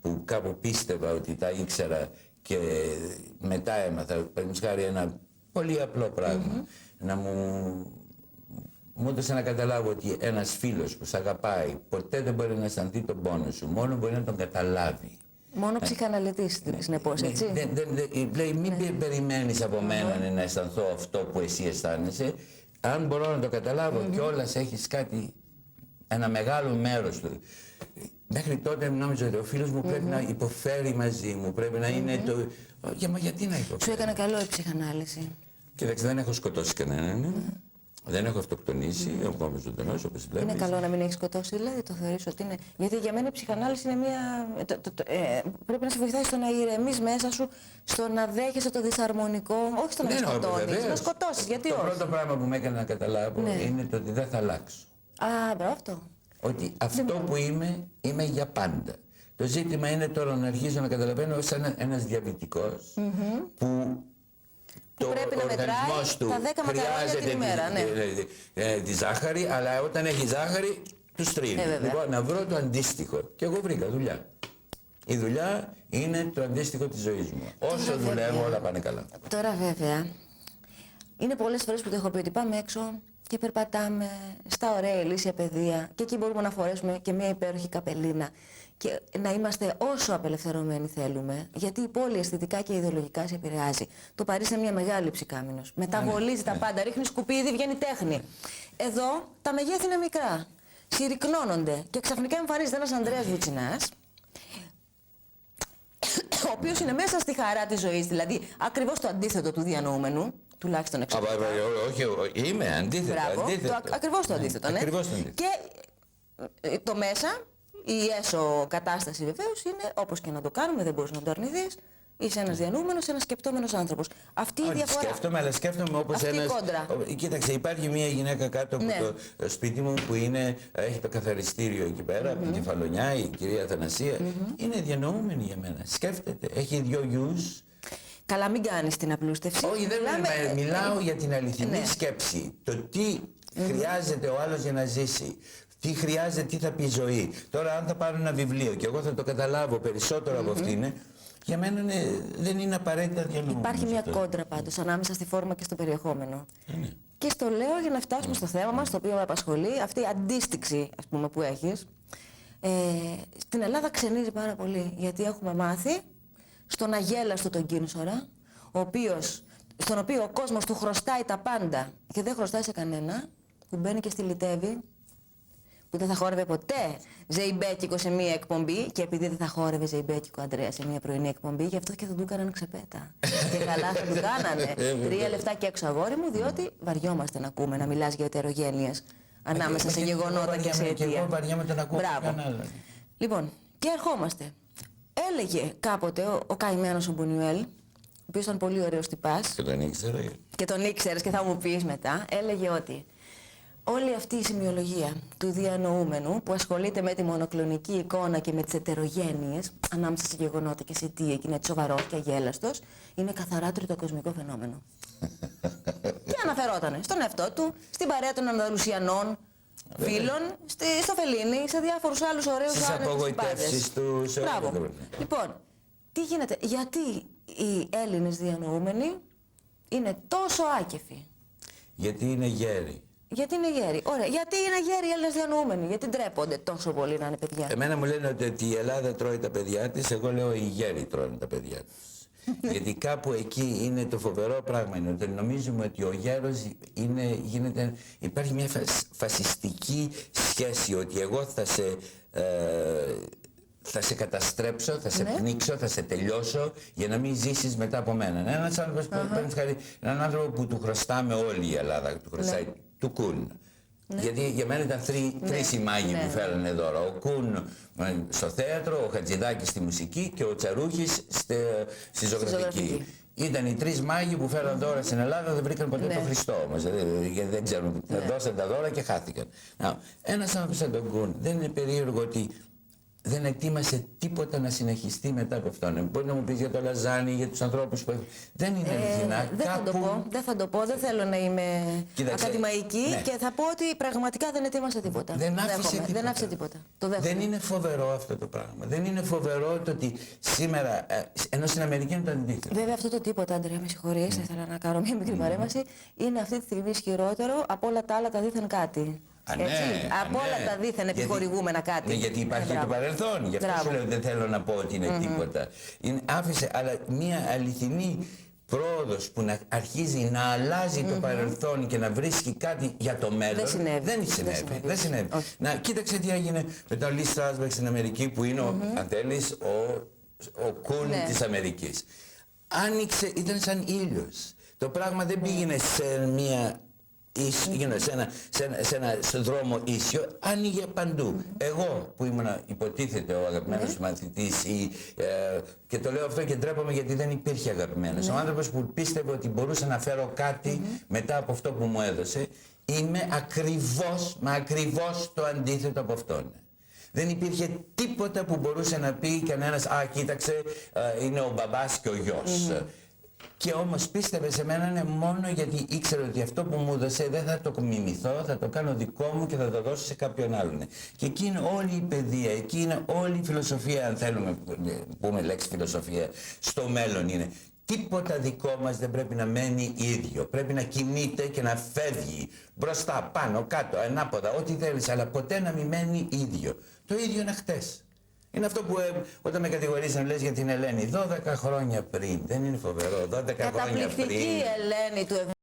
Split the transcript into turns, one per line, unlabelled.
που κάπου πίστευα ότι τα ήξερα και μετά έμαθα, παραδείγματος χάρη ένα πολύ απλό πράγμα, να μου έδωσε να καταλάβω ότι ένας φίλος που σ' αγαπάει ποτέ δεν μπορεί να αισθανθεί τον πόνο σου, μόνο μπορεί να τον καταλάβει.
Μόνο ψυχαναλυτής, συνεπώς, έτσι.
Λέει, μην περιμένεις από μένα να αισθανθώ αυτό που εσύ αισθάνεσαι. Αν μπορώ να το καταλάβω κιόλας, έχεις κάτι, ένα μεγάλο μέρος του. Μέχρι τότε νόμιζα ότι ο φίλος μου πρέπει να υποφέρει μαζί μου, πρέπει να είναι το... Μα γιατί να υποφέρει?
Σου έκανε καλό η ψυχανάλυση.
Κοίταξε, δεν έχω σκοτώσει κανέναν. Δεν έχω αυτοκτονήσει, ακόμα ζωντανός, όπως βλέπεις.
Είναι καλό να μην έχει σκοτώσει, δηλαδή, το θεωρείς ότι είναι? Γιατί για μένα η ψυχανάλυση είναι μια... πρέπει να σε βοηθάει στο να ηρεμείς μέσα σου, στο να δέχεσαι το δυσαρμονικό, όχι στο να σκοτώνεις, να σκοτώσεις, γιατί όχι.
Το πρώτο πράγμα που με έκανε να καταλάβω είναι το ότι δεν θα αλλάξω.
Α, μπράβο αυτό.
Ότι αυτό που είμαι για πάντα. Το ζήτημα είναι τώρα να αρχίσω να καταλαβαίνω σαν ένας διαβητικός που
πρέπει να μετράει
του
τα 10 μακαρόνια την ημέρα,
τη ζάχαρη, αλλά όταν έχει ζάχαρη του στρίνει. Λοιπόν, να βρω το αντίστοιχο. Και εγώ βρήκα δουλειά. Η δουλειά είναι το αντίστοιχο της ζωής μου. Όσο δουλεύω όλα πάνε καλά.
Τώρα βέβαια, είναι πολλές φορές που το έχω πει ότι πάμε έξω και περπατάμε στα ωραία ηλίσια πεδία και εκεί μπορούμε να φορέσουμε και μια υπέροχη καπελίνα και να είμαστε όσο απελευθερωμένοι θέλουμε, γιατί η πόλη αισθητικά και ιδεολογικά σε επηρεάζει. Το Παρίσι είναι μια μεγάλη ψυκάμινος. Μεταβολίζει τα πάντα, ρίχνει σκουπίδι, βγαίνει τέχνη. Εδώ τα μεγέθη είναι μικρά. Συρρυκνώνονται και ξαφνικά εμφανίζεται ένας Ανδρέας Βουτσινάς, ο οποίος είναι μέσα στη χαρά της ζωής, δηλαδή ακριβώς το αντίθετο του διανοούμενου, τουλάχιστον εξωτερικά.
Όχι, είμαι αντίθετο.
Ακριβώς το αντίθετο, ναι. Και το μέσα, η έσω κατάσταση βεβαίως είναι, όπως και να το κάνουμε, δεν μπορείς να το αρνηθείς, είσαι ένας διανοούμενος, ένας σκεπτόμενος άνθρωπος. Αυτή η διαφορά.
Σκέφτομαι, αλλά σκέφτομαι όπως ένας... Κοίταξε, υπάρχει μια γυναίκα κάτω από το σπίτι μου που έχει το καθαριστήριο εκεί πέρα, από την Κεφαλονιά, η κυρία Αθανασία. Είναι διανοούμενη για μένα. Σκέφτεται, έχει 2 γιους.
Καλά, μην κάνεις την απλούστευση.
Όχι, δεν μιλάω για την αληθινή σκέψη. Το τι χρειάζεται ο άλλος για να ζήσει. Τι χρειάζεται, τι θα πει η ζωή. Τώρα, αν θα πάρω ένα βιβλίο και εγώ θα το καταλάβω περισσότερο από αυτήν, για μένα δεν είναι απαραίτητα διανοούμενο.
Υπάρχει μια κόντρα πάντως ανάμεσα στη φόρμα και στο περιεχόμενο. Και στο λέω για να φτάσουμε στο θέμα μας, το οποίο με απασχολεί, αυτή η αντίστοιξη, ας πούμε, που έχεις. Στην Ελλάδα ξενίζει πάρα πολύ, γιατί έχουμε μάθει στον αγέλαστο τον Κίνσορα, στον οποίο ο κόσμος του χρωστάει τα πάντα και δεν χρωστάει σε κανένα, που μπαίνει και στυλιτεύει, που δεν θα χόρευε ποτέ ζεϊμπέκικο σε μία εκπομπή και επειδή δεν θα χόρευε ζεϊμπέκικο Ανδρέα σε μία πρωινή εκπομπή, γι' αυτό και θα του έκαναν ξεπέτα. Και καλά θα του κάνανε. 3 λεφτά και έξω, αγόρι μου, διότι βαριόμαστε να ακούμε να μιλάς για ετερογένειες ανάμεσα σε γεγονότα και σε αιτία.
Και εγώ βαριόμαι να ακούω κανένα.
Λοιπόν, και ερχόμαστε. Έλεγε κάποτε ο καημένος ο Μπουνιουέλ, ο οποίος ήταν πολύ ωραίος τυπάς.
Και τον ήξερα.
Και τον ήξερες και θα μου πεις μετά. Έλεγε ότι όλη αυτή η σημειολογία του διανοούμενου που ασχολείται με τη μονοκλονική εικόνα και με τις ετερογένειες ανάμεσα σε γεγονότα και σε αιτία και είναι σοβαρός και αγέλαστος, είναι καθαρά τριτοκοσμικό φαινόμενο. Και αναφερότανε στον εαυτό του, στην παρέα των Ανδαλουσιανών φίλων, στο Φελίνι, σε διάφορους άλλους ωραίους
στις απογοητεύσεις του.
Μπράβο. Λοιπόν, τι γίνεται, γιατί οι Έλληνες διανοούμενοι είναι τόσο άκεφοι?
Γιατί είναι γέροι.
Γιατί είναι γέροι. Ωραία. Γιατί είναι γέροι οι Έλληνες διανοούμενοι? Γιατί ντρέπονται τόσο πολύ να είναι παιδιά?
Εμένα μου λένε ότι η Ελλάδα τρώει τα παιδιά της, εγώ λέω οι γέροι τρώνε τα παιδιά της. Γιατί κάπου εκεί είναι το φοβερό πράγμα, είναι ότι νομίζουμε ότι ο γέρος υπάρχει μια φασιστική σχέση, ότι εγώ θα σε καταστρέψω, θα σε πνίξω, θα σε τελειώσω για να μην ζήσεις μετά από μένα. Ένας άνθρωπος, έναν άνθρωπο που του χρωστάμε όλη η Ελλάδα, του χρωστάει, του Κουν. Γιατί για μένα ήταν τρεις οι μάγοι που φέρανε δώρα. Ο Κουν στο θέατρο, ο Χατζηδάκης στη μουσική και ο Τσαρούχης στη ζωγραφική. Ήταν οι 3 μάγοι που φέραν δώρα στην Ελλάδα, δεν βρήκαν ποτέ τον Χριστό όμως. Γιατί δεν ξέρουν, δώσαν τα δώρα και χάθηκαν. Ένας άνθρωπος σαν τον Κουν, δεν είναι περίεργο ότι δεν ετοίμασε τίποτα να συνεχιστεί μετά από αυτόν. Μπορεί να μου πεις για το λαζάνι, για τους ανθρώπους που... Δεν είναι αληθινά.
Δεν θα το πω, δεν θέλω να είμαι
Κοίταξε,
ακαδημαϊκή
ναι.
και θα πω ότι πραγματικά δεν ετοίμασε τίποτα.
Δεν άφησε
τίποτα. Το δέχομαι.
Δεν είναι φοβερό αυτό το πράγμα. Δεν είναι φοβερό το ότι σήμερα, ενώ στην Αμερική είναι το αντίθετο.
Βέβαια αυτό το τίποτα, Αντρέα, με συγχωρείς, ήθελα να κάνω μια μικρή παρέμβαση, είναι αυτή τη στιγμή ισχυρότερο από όλα τα άλλα τα δίθεν κάτι. Από όλα τα δίθεν επιχορηγούμενα κάτι.
Ναι, γιατί υπάρχει και το παρελθόν. Γι' αυτό σου λέω δεν θέλω να πω ότι είναι τίποτα. Άφησε, αλλά μια αληθινή πρόοδος που να αρχίζει να αλλάζει το παρελθόν και να βρίσκει κάτι για το μέλλον. Δεν συνέβη. Να, κοίταξε τι έγινε με τον Λι Στράσμπεργκ στην Αμερική που είναι, αν θέλεις, ο Κουν της Αμερικής. Άνοιξε, ήταν σαν ήλιος. Το πράγμα δεν πήγαινε σε μια... σε ένα δρόμο ίσιο, άνοιγε παντού. Εγώ που ήμουν υποτίθεται ο αγαπημένος μαθητής και το λέω αυτό και ντρέπομαι γιατί δεν υπήρχε αγαπημένος. Ο άνθρωπος που πίστευε ότι μπορούσα να φέρω κάτι μετά από αυτό που μου έδωσε, είμαι ακριβώς το αντίθετο από αυτόν. Δεν υπήρχε τίποτα που μπορούσε να πει κανένας «Α, κοίταξε, είναι ο μπαμπάς και ο γιος». Και όμως πίστευε σε μένα μόνο γιατί ήξερε ότι αυτό που μου έδωσε δεν θα το μιμηθώ, θα το κάνω δικό μου και θα το δώσω σε κάποιον άλλον. Και εκεί είναι όλη η παιδεία, εκεί είναι όλη η φιλοσοφία, αν θέλουμε πούμε λέξη φιλοσοφία, στο μέλλον είναι. Τίποτα δικό μας δεν πρέπει να μένει ίδιο. Πρέπει να κινείται και να φεύγει μπροστά, πάνω, κάτω, ανάποδα, ό,τι θέλεις, αλλά ποτέ να μην μένει ίδιο. Το ίδιο είναι χτες. Είναι αυτό που όταν με κατηγορείς να λες για την Ελένη, 12 χρόνια πριν, δεν είναι φοβερό, 12 χρόνια πριν.
Καταπληκτική Ελένη του